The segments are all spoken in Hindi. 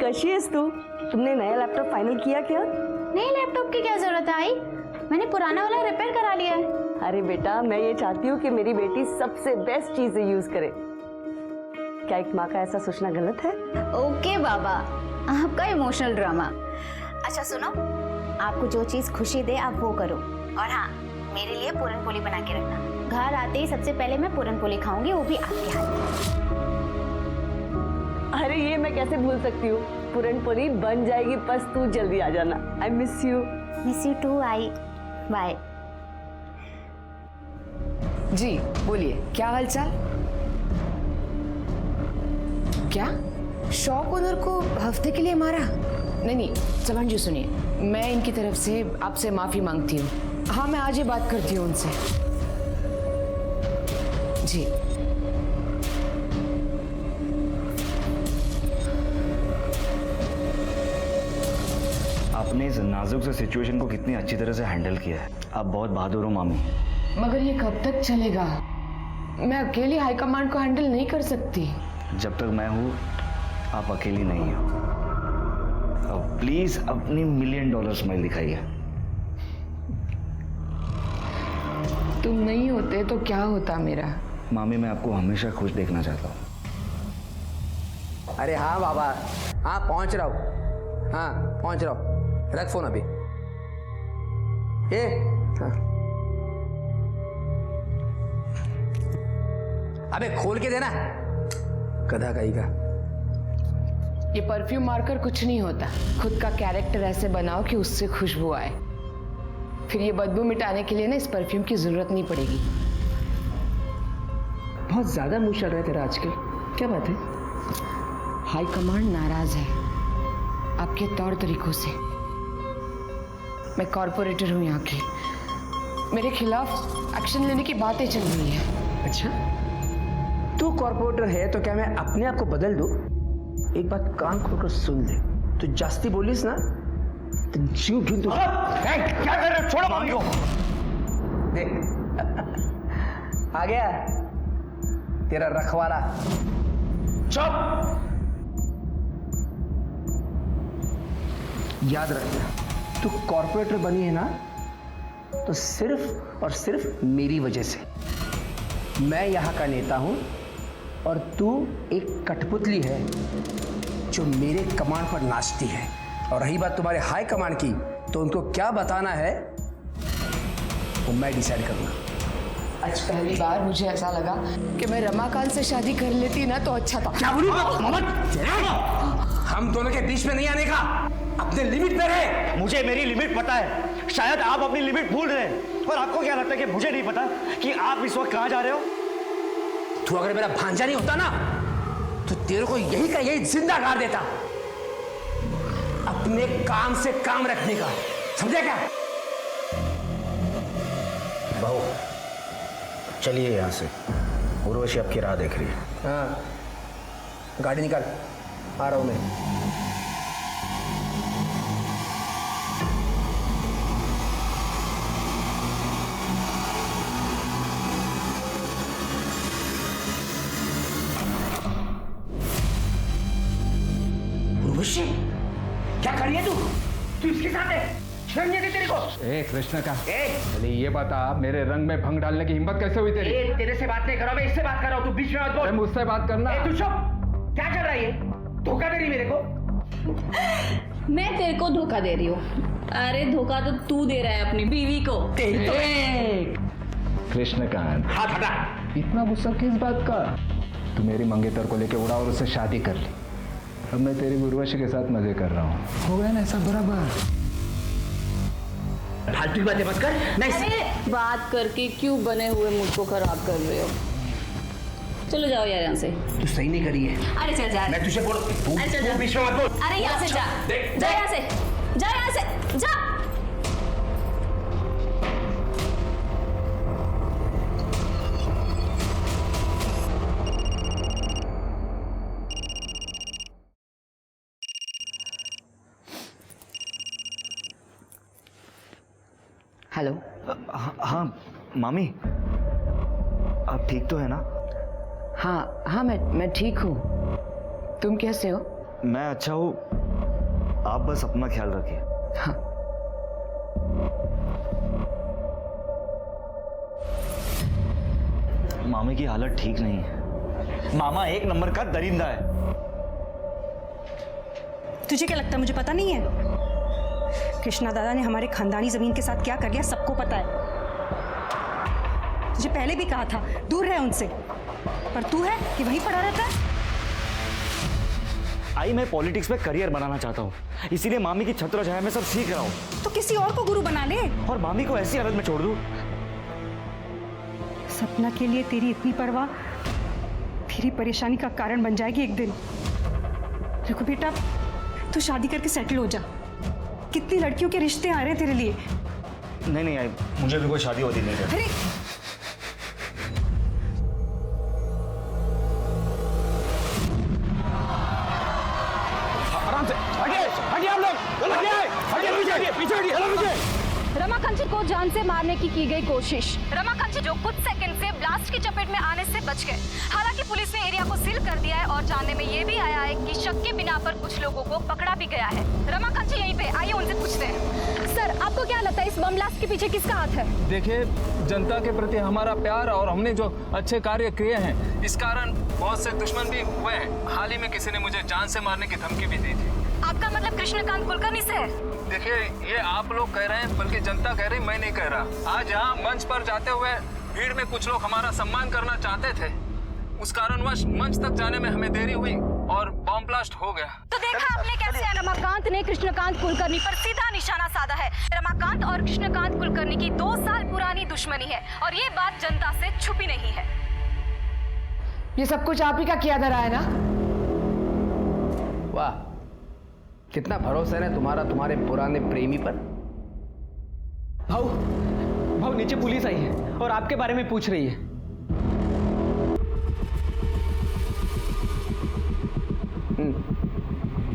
कशी आहेस तू? तुमने नया लैपटॉप फाइनल किया क्या? नई लैपटॉप की क्या जरूरत है आई? मैंने पुराना वाला रिपेयर करा लिया है। अरे बेटा, मैं ये चाहती हूँ कि मेरी बेटी सबसे बेस्ट चीजें यूज करे। क्या एक माँ का ऐसा सोचना गलत है? ओके बाबा, आपका इमोशनल ड्रामा। अच्छा सुनो, आपको जो चीज खुशी दे आप वो करो। और हाँ, मेरे लिए पूरन पोली बना के रखना। घर आते ही सबसे पहले मैं पूरन पोली खाऊंगी, वो भी आपके हाथ की। अरे ये मैं कैसे भूल सकती हूँ। पूरन पोली बन जाएगी, बस तू जल्दी आ जाना। I miss you. Miss you too I. Bye. जी बोलिए, क्या हालचाल? क्या शॉप ओनर को हफ्ते के लिए मारा? नहीं चमन जी सुनिए, मैं इनकी तरफ से आपसे माफी मांगती हूँ। हाँ मैं आज ही बात करती हूँ उनसे। जी आपने इस नाजुक से सिचुएशन को कितनी अच्छी तरह से हैंडल किया है। आप बहुत बहादुर हो मामी। मगर ये कब तक चलेगा? मैं अकेली हाईकमांड को हैंडल नहीं कर सकती। जब तक मैं हूँ आप अकेली नहीं हो। अब प्लीज अपनी $1 मिलियन स्माइल दिखाइए। तुम नहीं होते तो क्या होता मेरा? मामी मैं आपको हमेशा खुश देखना चाहता हूँ। अरे हाँ बाबा, हाँ पहुंच रहा हूँ। हाँ पहुंच रहा हूँ, रख फोन अभी। हाँ। अबे खोल के देना, गधा कहीं का। ये परफ्यूम मारकर कुछ नहीं होता। खुद का कैरेक्टर ऐसे बनाओ कि उससे खुशबू आए, फिर ये बदबू मिटाने के लिए ना इस परफ्यूम की जरूरत नहीं पड़ेगी। बहुत ज्यादा मुंह चल रहा है तेरा आजकल, क्या बात है? हाई कमांड नाराज है आपके तौर तरीकों से। मैं कॉर्पोरेटर हूँ यहाँ की, मेरे खिलाफ एक्शन लेने की बातें चल रही है। अच्छा, तू कॉर्पोरेटर है तो क्या मैं अपने आप को बदल दूं? एक बात कान खोलकर सुन ले, तू जास्ती बोलिस ना तो जीव ढूंढ दूं। क्या कर रहे हो? छोड़ो मामी को। देख आ गया तेरा रखवाला। चुप। याद रखना, तू कॉर्पोरेटर बनी है ना तो सिर्फ और सिर्फ मेरी वजह से। मैं यहाँ का नेता हूँ और तू एक कठपुतली है जो मेरे कमांड पर नाचती है। और रही बात तुम्हारे हाई कमांड की, तो उनको क्या बताना है वो मैं डिसाइड करूँगा। आज पहली बार मुझे ऐसा लगा कि मैं रमाकांत से शादी कर लेती ना तो अच्छा था। क्या बोली? हम दोनों के बीच में नहीं आने का, अपने लिमिट पे रहे। मुझे मेरी लिमिट पता है, शायद आप अपनी लिमिट भूल रहे हैं। और आपको क्या लगता है कि मुझे नहीं पता कि आप इस वक्त कहाँ जा रहे हो? तू अगर मेरा भांजा नहीं होता ना तो तेरे को यही का यही जिंदा गाड़ देता। अपने काम से काम रखने का, समझे क्या? बहू चलिए यहाँ से, उर्वशी आपकी राह देख रही है। हाँ गाड़ी निकाल, आ रहा हूं मैं। उर्वशी क्या कर रही है तू? तू इसके साथ है? शर्म नहीं आती तेरे को? ए कृष्ण का, पहले ये बता, मेरे रंग में भंग डालने की हिम्मत कैसे हुई तेरी? तेरे से बात नहीं कर रहा, मैं इससे बात कर रहा हूँ। तू बीच में मत बोल। मुझसे बात करना। तू चुप। क्या कर रहा है ये? धोखा दे रही मेरे को? मैं तेरे को धोखा दे रही हूँ? अरे धोखा तो तू दे रहा है अपनी बीवी को। कृष्णकांत, हाथ हटा। इतना गुस्सा किस बात का? तू मेरी मंगेतर को लेके उड़ा और उससे शादी कर ली। अब मैं तेरी उर्वशी के साथ मजे कर रहा हूँ। हो गया ना ऐसा बराबर? फालतू की बातें मत कर। नहीं अरे बात करके क्यों बने हुए मूड को खराब कर रहे हो? चलो जाओ यार यहाँ से। तू सही नहीं करी है। अरे चल जा। मैं तुझे बोल, अरे चल जा। बीच में मत बोल। अरे यहाँ से जा, जा यहाँ से, जा यहाँ से, जा। हेलो। हाँ मामी, आप ठीक तो है ना? हाँ हाँ मैं ठीक हूँ। तुम कैसे हो? मैं अच्छा हूँ, आप बस अपना ख्याल रखिए। हाँ। मामी की हालत ठीक नहीं है। मामा एक नंबर का दरिंदा है। तुझे क्या लगता है मुझे पता नहीं है? कृष्णा दादा ने हमारे खानदानी जमीन के साथ क्या कर लिया सबको पता है। तुझे पहले भी कहा था दूर रहे उनसे, पर तू है कि वहीं पड़ा रहता है। आई मैं पॉलिटिक्स में करियर बनाना चाहता हूँ, इसीलिए मामी की छत्र छाया में सब सीख रहा हूँ। तो किसी और को गुरु बना ले। और मामी को ऐसी हालत में छोड़ दूँ? सपना के लिए तेरी इतनी परवाह तेरी परेशानी का कारण बन जाएगी एक दिन। देखो बेटा, तू शादी करके सेटल हो जा। कितनी लड़कियों के रिश्ते आ रहे हैं तेरे लिए। नहीं आई, मुझे भी कोई शादी होती नहीं है। अरे आराम से हटिए, हटिए आप लोग, हटिए, पीछे हटिए। रमाकांत जी को जान से मारने की गई कोशिश। रमाकांत जी जो कुछ सेकंड से ब्लास्ट की चपेट में आने से बच गए। हालांकि पुलिस ने एरिया को सील कर दिया है और जानने में ये भी आया है कि शक के बिना पर कुछ लोगों को पकड़ा भी गया है। रमाकांत जी यहीं पे, आइए उनसे पूछते हैं। सर, आपको क्या लगता है इस बम ब्लास्ट के पीछे किसका हाथ है? देखिए, जनता के प्रति हमारा प्यार और हमने जो अच्छे कार्य किए हैं, इस कारण बहुत से दुश्मन भी हुए हैं। हाल ही में किसी ने मुझे जान से मारने की धमकी भी दी थी। आपका मतलब कृष्णकांत कुलकर्णी से है? देखिए, ये आप लोग कह रहे हैं, बल्कि जनता कह रही, मैं नहीं कह रहा। आज यहाँ मंच पर जाते हुए भीड़ में कुछ लोग हमारा सम्मान करना चाहते थे, उस कारणवश मंच तक जाने में हमें देरी हुई और बॉम्ब ब्लास्ट हो गया। तो देखा आपने कैसे रमाकांत ने कृष्णकांत कुलकर्णी पर सीधा निशाना साधा है। रमाकांत और कृष्णकांत कुलकर्णी की 2 साल पुरानी दुश्मनी है और ये बात जनता से छुपी नहीं है। ये सब कुछ आप ही का किया धरा है ना? वाह, कितना भरोसा है तुम्हारा तुम्हारे पुराने प्रेमी पर। भाऊ नीचे पुलिस आई है और आपके बारे में पूछ रही है।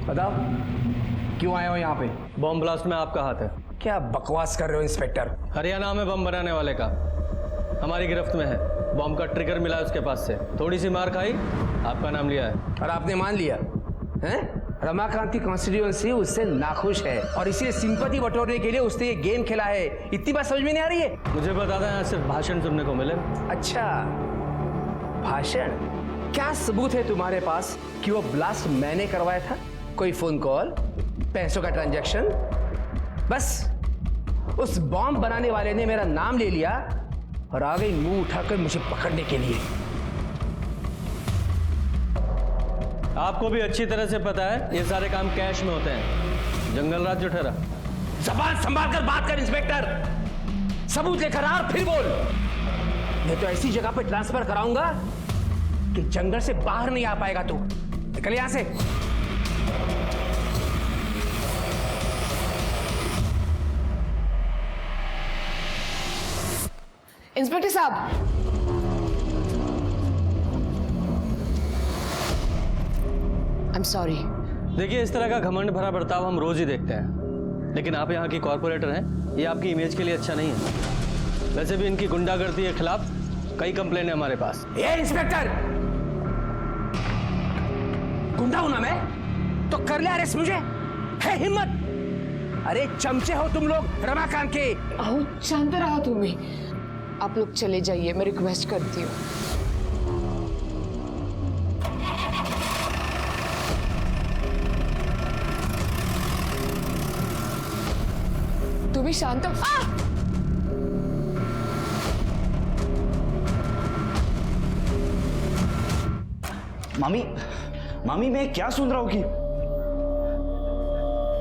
बताओ क्यों आए हो यहाँ पे? बॉम्ब ब्लास्ट में आपका हाथ है। क्या बकवास कर रहे हो इंस्पेक्टर? हरियाणा में बम बनाने वाले का हमारी गिरफ्त में है। बॉम्ब का ट्रिगर मिला उसके पास से, थोड़ी सी मार खाई, आपका नाम लिया है। और आपने मान लिया हैं? रमाकांत की कॉन्स्टिट्यूएंसी उससे नाखुश है और इसीलिए सिंपैथी बटोरने के लिए उसने ये गेम खेला है। इतनी बात समझ में नहीं आ रही है? मुझे बता दें, यहाँ सिर्फ भाषण सुनने को मिले। अच्छा, भाषण? क्या सबूत है तुम्हारे पास कि वो ब्लास्ट मैंने करवाया था? कोई फोन कॉल, पैसों का ट्रांजैक्शन? बस उस बॉम्ब बनाने वाले ने मेरा नाम ले लिया और आ गई मुंह उठाकर मुझे पकड़ने के लिए। आपको भी अच्छी तरह से पता है ये सारे काम कैश में होते हैं। जंगल राज जो ठहरा। जबान संभाल कर बात कर इंस्पेक्टर। सबूत लेकर आ और फिर बोल, नहीं तो ऐसी जगह पे ट्रांसफर कराऊंगा कि जंगल से बाहर नहीं आ पाएगा तू। निकल यहां से। इंस्पेक्टर साहब, I'm sorry. देखिए, इस तरह का घमंड भरा बर्ताव हम रोज ही देखते हैं, लेकिन आप यहाँ की कॉर्पोरेटर हैं, ये आपकी इमेज के लिए अच्छा नहीं है। वैसे भी इनकी गुंडागर्दी के खिलाफ कई कंप्लेन है हमारे पास। ये इंस्पेक्टर, गुंडा हूं ना मैं तो कर ले अरेस्ट मुझे? है हिम्मत? अरे चमचे हो तुम लोग रमाकांत के। आओ, शांत रहा तुम भी। आप लोग चले जाइए, मैं रिक्वेस्ट करती हूँ। तुम भी शांत हो। मामी मैं क्या सुन रहा हूँ कि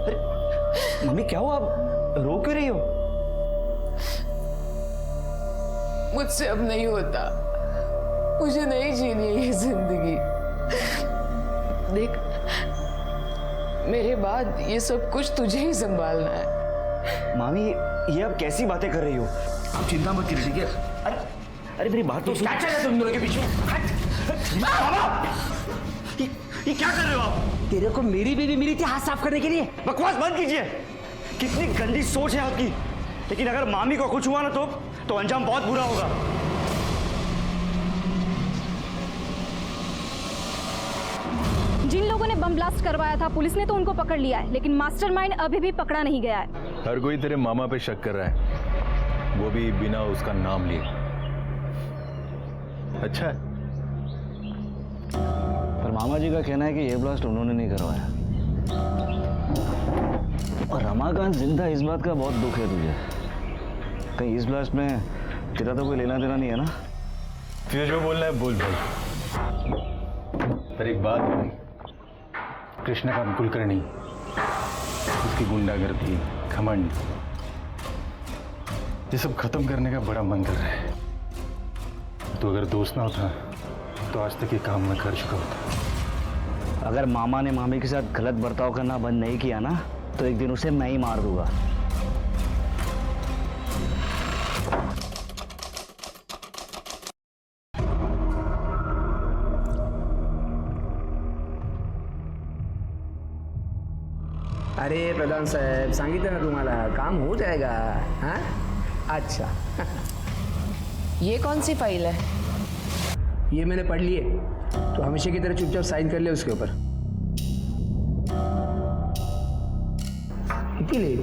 अरे मामी क्या हुआ? आप रो क्यों रही हो? मुझसे अब नहीं होता, मुझे नहीं जीनी है ये जिंदगी। देख, मेरे बाद ये सब कुछ तुझे ही संभालना है। मामी ये आप कैसी बातें कर रही हो? आप चिंता मत कीजिए, ठीक है? अरे मेरी बात तो सुन। क्या चल रहा है तुम दोनों के पीछे? ये क्या कर रहे हो आप? तेरे को मेरी बीवी मिली थी हाथ साफ करने के लिए। बकवास बंद कीजिए। कितनी गंदी सोच है आपकी। लेकिन अगर मामी को कुछ हुआ ना तो अंजाम बहुत बुरा होगा। जी जिन लोगों ने बम ब्लास्ट करवाया था पुलिस ने तो उनको पकड़ लिया है, लेकिन मास्टरमाइंड अभी भी पकड़ा नहीं गया है। हर कोई तेरे मामा पे शक कर रहा है, वो भी बिना उसका नाम लिए। अच्छा है। पर मामा जी का कहना है कि ये ब्लास्ट उन्होंने नहीं करवाया। और रमाकांत जिंदा, इस बात का बहुत दुख है तुझे। कहीं इस ब्लास्ट में तेरा तो कोई लेना देना नहीं है ना? तुझे जो बोलना है बोल भाई। पर एक बात है भाई, कृष्णकांत कुलकर्णी, उसकी गुंडागर्दी, घमंड, ये सब खत्म करने का बड़ा मन कर रहा है। तो अगर दोस्त ना होता तो आज तक ये काम मैं कर चुका होता। अगर मामा ने मामी के साथ गलत बर्ताव करना बंद नहीं किया ना, तो एक दिन उसे मैं ही मार दूंगा। अरे प्रधान साहेब, सांगितलं ना तुम्हाला, काम हो जाएगा। हाँ, अच्छा। ये कौन सी फाइल है? ये मैंने पढ़ ली है, तो हमेशा की तरह चुपचाप साइन कर ले उसके ऊपर। इतनी लेट?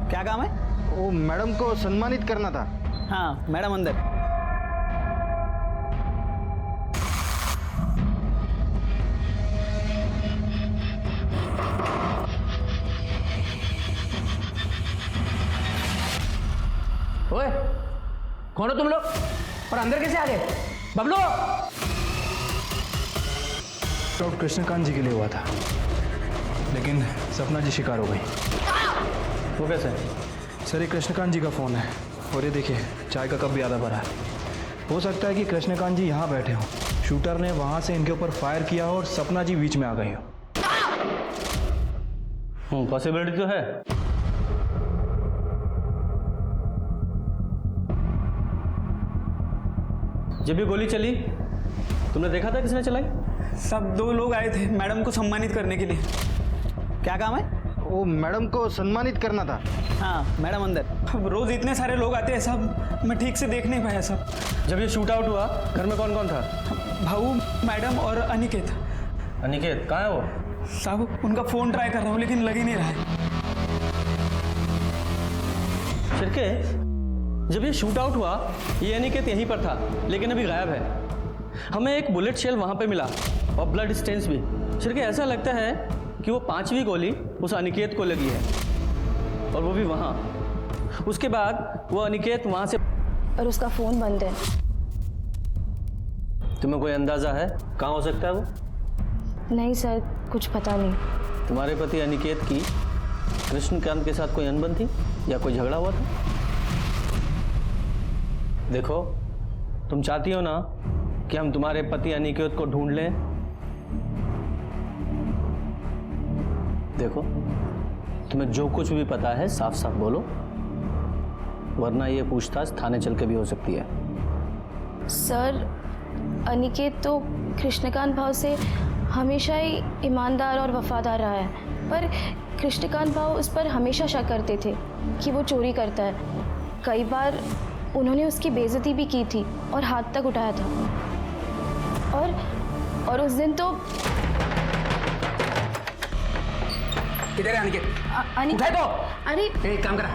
क्या काम है? वो मैडम को सम्मानित करना था। हाँ मैडम अंदर। ओए, कौन हो तुम लोग और अंदर कैसे आ गए? बबलू! डॉक्टर कृष्णकांत जी के लिए हुआ था, लेकिन सपना जी शिकार हो गई। वो कैसे? सर, ये कृष्णकांत जी का फ़ोन है, और ये देखिए चाय का कप भी आधा भरा है। हो सकता है कि कृष्णकांत जी यहाँ बैठे हों, शूटर ने वहाँ से इनके ऊपर फायर किया हो और सपना जी बीच में आ गई हो। पॉसिबिलिटी तो है। जब ये गोली चली तुमने देखा था किसने चलाई? सब 2 लोग आए थे मैडम को सम्मानित करने के लिए। क्या काम है? वो मैडम को सम्मानित करना था। हाँ मैडम अंदर। अब रोज इतने सारे लोग आते हैं सब, मैं ठीक से देख नहीं पाया सब। जब ये शूट आउट हुआ घर में कौन कौन था? भाऊ, मैडम और अनिकेत। अनिकेत कहाँ है वो? साहब उनका फ़ोन ट्राई कर रहा हूँ लेकिन लग ही नहीं रहा है। शिरके, जब ये शूट आउट हुआ ये अनिकेत यहीं पर था, लेकिन अभी गायब है। हमें एक बुलेट शेल वहाँ पे मिला और ब्लड स्टेन्स भी। शिरके, ऐसा लगता है कि वो 5वीं गोली उस अनिकेत को लगी है, और वो भी वहाँ। उसके बाद वो अनिकेत वहाँ से, और उसका फ़ोन बंद है। तुम्हें कोई अंदाज़ा है कहाँ हो सकता है वो? नहीं सर, कुछ पता नहीं। तुम्हारे पति अनिकेत की कृष्णकांत के साथ कोई अनबन थी या कोई झगड़ा हुआ था? देखो, तुम चाहती हो ना कि हम तुम्हारे पति अनिकेत को ढूंढ लें? देखो, तुम्हें जो कुछ भी पता है साफ साफ बोलो, वरना ये पूछताछ थाने चल के भी हो सकती है। सर, अनिकेत तो कृष्णकांत भाव से हमेशा ही ईमानदार और वफादार रहा है, पर कृष्णकांत भाव उस पर हमेशा शक करते थे कि वो चोरी करता है। कई बार उन्होंने उसकी बेइज्जती भी की थी और हाथ तक उठाया था। और उस दिन तो किधर है अनिकेत? अनिकेत, उठाए तो। अरे एक काम करा,